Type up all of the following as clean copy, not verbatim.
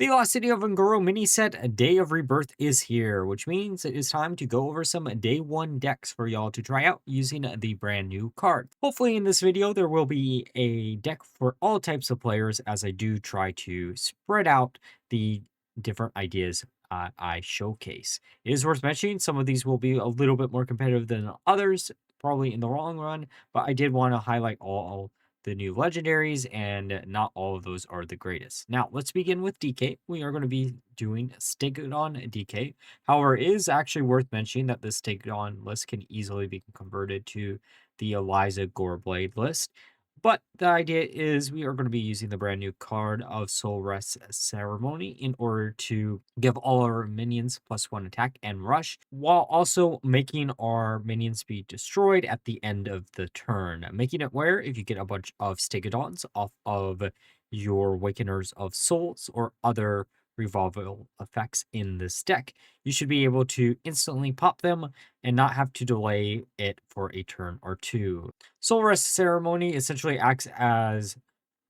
The Lost City of Ungoro mini set A Day of Rebirth is here, which means it is time to go over some day one decks for y'all to try out using the brand new card. Hopefully in this video there will be a deck for all types of players as I do try to spread out the different ideas I showcase. It is worth mentioning some of these will be a little bit more competitive than others, probably in the long run, but I did want to highlight all the new legendaries, and not all of those are the greatest. Now, let's begin with DK. We are going to be doing Stegodon DK. However, it is actually worth mentioning that this Stegodon list can easily be converted to the Eliza Goreblade list. But the idea is we are going to be using the brand new card of Soul Rest Ceremony in order to give all our minions +1 attack and rush, while also making our minions be destroyed at the end of the turn. Making it where if you get a bunch of Stegodons off of your Awakeners of Souls or other revolving effects in this deck, you should be able to instantly pop them and not have to delay it for a turn or two. Soul Rest Ceremony essentially acts as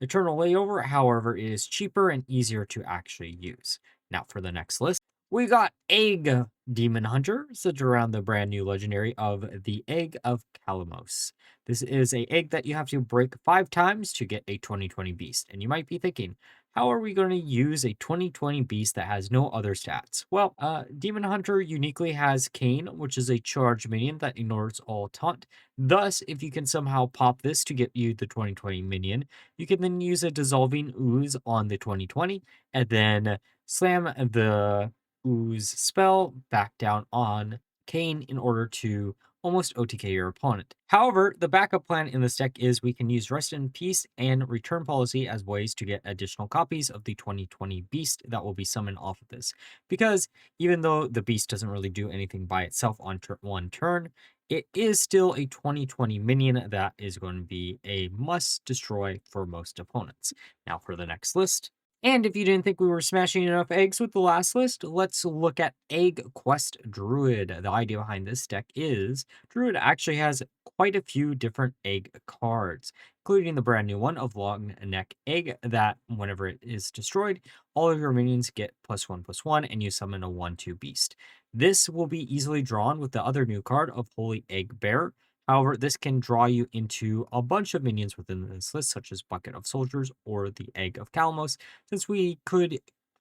Eternal Layover, however, it is cheaper and easier to actually use. Now for the next list, we got Egg Demon Hunter, centered around the brand new legendary of the Egg of Kalamos. This is a egg that you have to break 5 times to get a 2020 beast. And you might be thinking, how are we going to use a 2020 beast that has no other stats? Well, Demon Hunter uniquely has Kane, which is a charge minion that ignores all taunt. Thus, if you can somehow pop this to get you the 2020 minion, you can then use a Dissolving Ooze on the 2020 and then slam the Ooze spell back down on Kane in order to almost OTK your opponent. However, the backup plan in this deck is we can use Rest in Peace and Return Policy as ways to get additional copies of the 2020 Beast that will be summoned off of this. Because even though the Beast doesn't really do anything by itself on one turn, it is still a 2020 minion that is going to be a must destroy for most opponents. Now for the next list. And if you didn't think we were smashing enough eggs with the last list, let's look at Egg Quest Druid. The idea behind this deck is Druid actually has quite a few different egg cards, including the brand new one of Long Neck Egg that whenever it is destroyed, all of your minions get +1/+1 and you summon a 1/2 beast. This will be easily drawn with the other new card of Holy Egg Bear. However, this can draw you into a bunch of minions within this list, such as Bucket of Soldiers or the Egg of Kalamos, since we could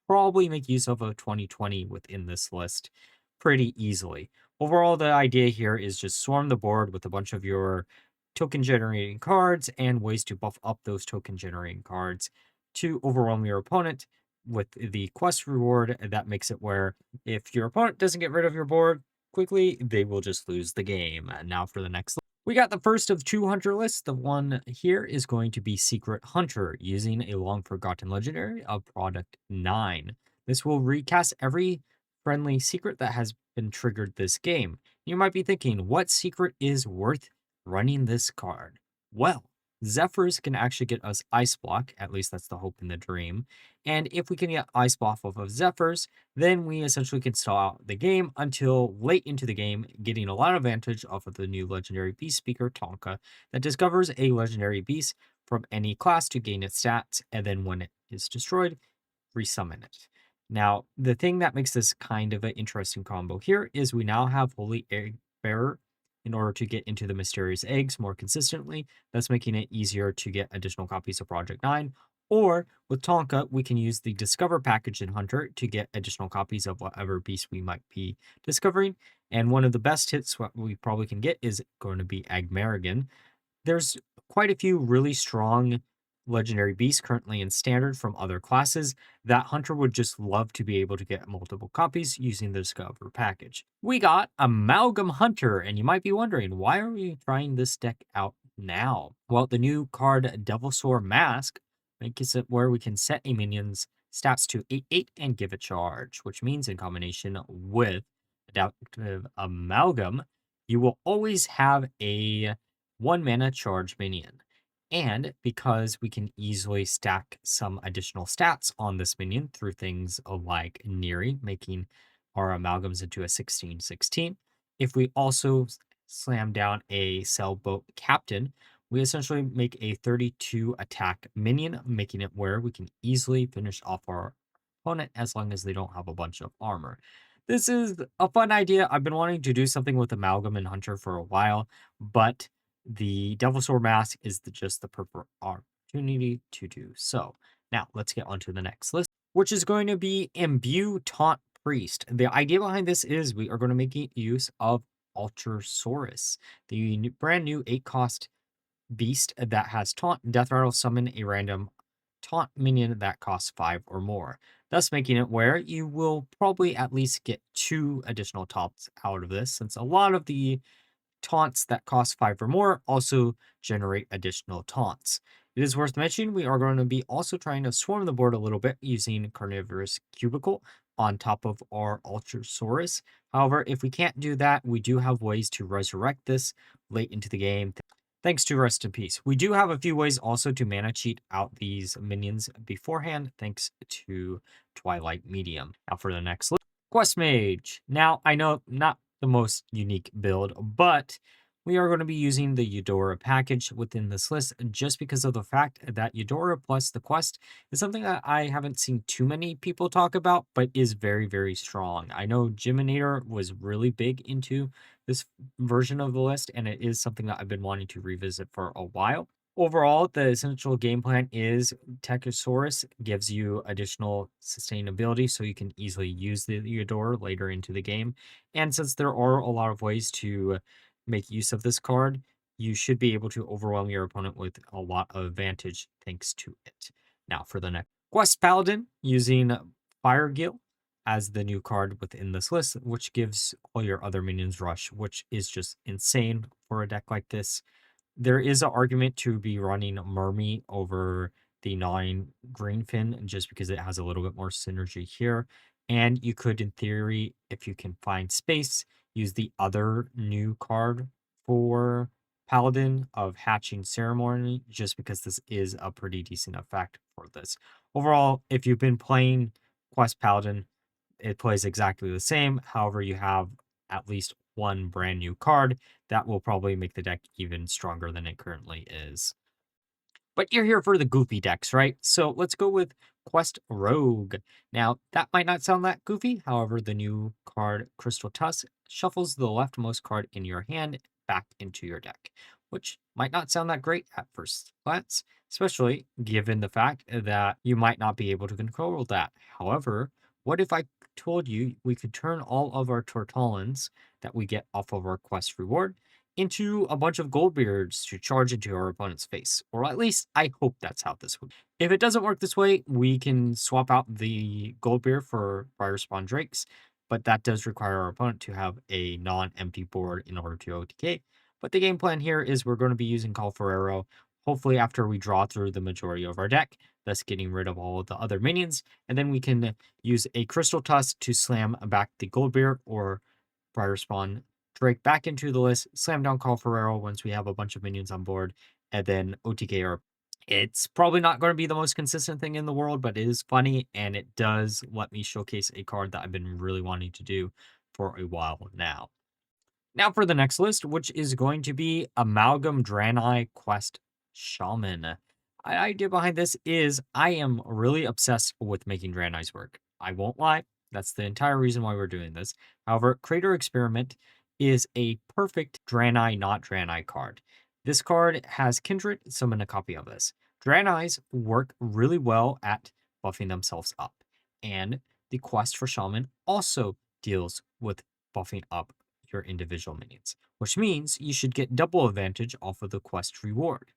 probably make use of a 2020 within this list pretty easily. Overall, the idea here is just swarm the board with a bunch of your token generating cards and ways to buff up those token generating cards to overwhelm your opponent with the quest reward. That makes it where if your opponent doesn't get rid of your board quickly, they will just lose the game. And now for the next, we got the first of 2 hunter lists. The one here is going to be Secret Hunter, using a long forgotten legendary of product 9. This will recast every friendly secret that has been triggered this game. You might be thinking, what secret is worth running this card? Well, Zephyrs can actually get us Ice Block, at least that's the hope and the dream. And if we can get Ice Block off of Zephyrs, then we essentially can stall out the game until late into the game, getting a lot of advantage off of the new legendary beast speaker, Taka, that discovers a legendary beast from any class to gain its stats, and then when it is destroyed, resummon it. Now, the thing that makes this kind of an interesting combo here is we now have Holy Egg Bearer in order to get into the mysterious eggs more consistently. That's making it easier to get additional copies of Project 9. Or with Tonka, we can use the Discover package in Hunter to get additional copies of whatever beast we might be discovering. And one of the best hits what we probably can get is going to be Agmarigan. There's quite a few really strong legendary beasts currently in standard from other classes that Hunter would just love to be able to get multiple copies using the Discover package. We got Amalgam Hunter, and you might be wondering, why are we trying this deck out now? Well, the new card Devilsaur Mask makes it where we can set a minion's stats to 8/8 and give a charge, which means in combination with Adaptive Amalgam, you will always have a 1 mana charge minion. And because we can easily stack some additional stats on this minion through things like Neri, making our amalgams into a 16/16. If we also slam down a Sailboat Captain, we essentially make a 32 attack minion, making it where we can easily finish off our opponent as long as they don't have a bunch of armor. This is a fun idea. I've been wanting to do something with Amalgam and Hunter for a while, but the Devil's Sword Mask is just the perfect opportunity to do so. Now, let's get on to the next list, which is going to be Imbue Taunt Priest. The idea behind this is we are going to make use of Ultrasaurus, the brand new 8-cost beast that has Taunt. Death Rattle summon a random Taunt minion that costs 5 or more, thus making it where you will probably at least get 2 additional taunts out of this, since a lot of the taunts that cost 5 or more also generate additional taunts. It is worth mentioning we are going to be also trying to swarm the board a little bit using Carnivorous Cubicle on top of our Ultrasaurus. However, if we can't do that, we do have ways to resurrect this late into the game. Thanks to Rest in Peace. We do have a few ways also to mana cheat out these minions beforehand, thanks to Twilight Medium. Now for the next list, Quest Mage. Now, I know not the most unique build, but we are going to be using the Eudora package within this list just because of the fact that Eudora plus the quest is something that I haven't seen too many people talk about, but is very, very strong. I know Jiminator was really big into this version of the list, and it is something that I've been wanting to revisit for a while. Overall, the essential game plan is Techosaurus gives you additional sustainability so you can easily use the Eudora later into the game. And since there are a lot of ways to make use of this card, you should be able to overwhelm your opponent with a lot of advantage thanks to it. Now for the next Quest Paladin, using Fire Gill as the new card within this list, which gives all your other minions rush, which is just insane for a deck like this. There is an argument to be running Mermy over the 9 Greenfin just because it has a little bit more synergy here. And you could, in theory, if you can find space, use the other new card for Paladin of Hatching Ceremony, just because this is a pretty decent effect for this. Overall, if you've been playing Quest Paladin, it plays exactly the same. However, you have at least one brand new card that will probably make the deck even stronger than it currently is. But you're here for the goofy decks, right? So let's go with Quest Rogue. Now, that might not sound that goofy. However, the new card Crystal Tusk shuffles the leftmost card in your hand back into your deck, which might not sound that great at first glance, especially given the fact that you might not be able to control that. However, what if I told you we could turn all of our Tortolans that we get off of our quest reward into a bunch of Goldbeards to charge into our opponent's face? Or at least I hope that's how this would. If it doesn't work this way, we can swap out the Goldbeard for briarspawn Drakes, but that does require our opponent to have a non-empty board in order to OTK. But the game plan here is we're going to be using Call for Arrow, hopefully after we draw through the majority of our deck, thus getting rid of all of the other minions, and then we can use a Crystal Tusk to slam back the Goldbeard or briarspawn Drake back into the list, slam down Call for Arrow once we have a bunch of minions on board, and then OTK our. It's probably not going to be the most consistent thing in the world, but it is funny, and it does let me showcase a card that I've been really wanting to do for a while now. Now for the next list, which is going to be Amalgam Draenei Quest Shaman. The idea behind this is I am really obsessed with making Draenei's work. I won't lie, that's the entire reason why we're doing this. However, Crater Experiment is a perfect Draenei not Draenei card. This card has Kindred, summon a copy of this. Draenei's work really well at buffing themselves up, and the quest for Shaman also deals with buffing up your individual minions, which means you should get double advantage off of the quest reward.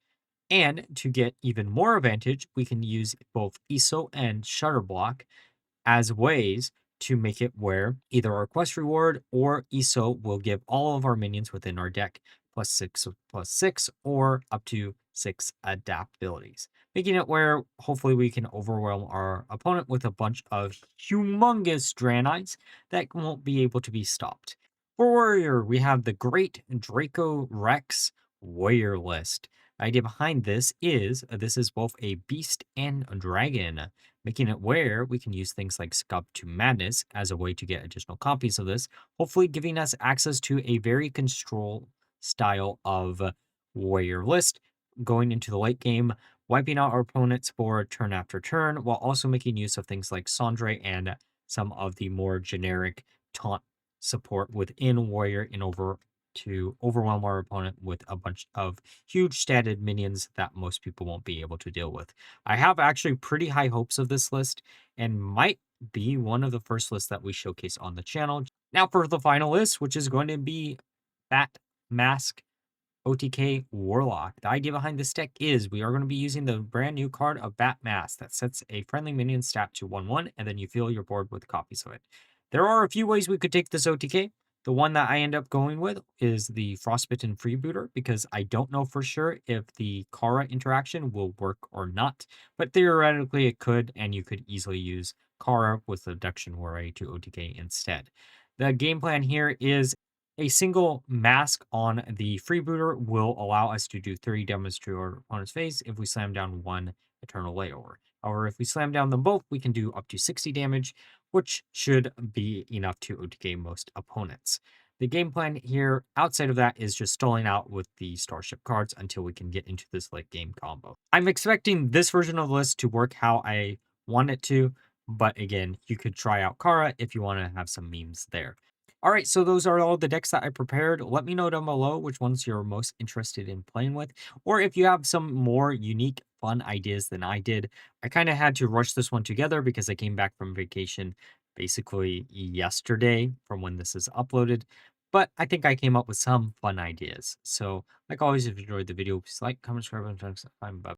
And to get even more advantage, we can use both ESO and Shutterblock as ways to make it where either our quest reward or ESO will give all of our minions within our deck +6/+6 or up to 6 adaptabilities, making it where hopefully we can overwhelm our opponent with a bunch of humongous Draenei's that won't be able to be stopped. For Warrior, we have the Great Dracorex Warrior list. The idea behind this is both a beast and a dragon, making it where we can use things like Scub to Madness as a way to get additional copies of this, hopefully giving us access to a very control style of warrior list going into the late game, wiping out our opponent's board turn after turn, while also making use of things like Sandre and some of the more generic taunt support within Warrior in over to overwhelm our opponent with a bunch of huge statted minions that most people won't be able to deal with. I have actually pretty high hopes of this list and might be one of the first lists that we showcase on the channel. Now for the final list, which is going to be Bat Mask OTK Warlock. The idea behind this deck is we are going to be using the brand new card of Bat Mask that sets a friendly minion stat to 1/1, and then you fill your board with copies of it. There are a few ways we could take this OTK. The one that I end up going with is the Frostbitten Freebooter because I don't know for sure if the Kara interaction will work or not, but theoretically it could, and you could easily use Kara with the Abduction Warrior to OTK instead. The game plan here is a single mask on the freebooter will allow us to do 30 damage to our opponent's face if we slam down one Eternal Layover. However, if we slam down them both, we can do up to 60 damage, which should be enough to OTK most opponents. The game plan here, outside of that, is just stalling out with the Starship cards until we can get into this late game combo. I'm expecting this version of the list to work how I want it to, but again, you could try out Kara if you want to have some memes there. All right, so those are all the decks that I prepared. Let me know down below which ones you're most interested in playing with, or if you have some more unique, fun ideas than I did. I kind of had to rush this one together because I came back from vacation basically yesterday from when this is uploaded, but I think I came up with some fun ideas. So, like always, if you enjoyed the video, please like, comment, subscribe, and thanks. Bye.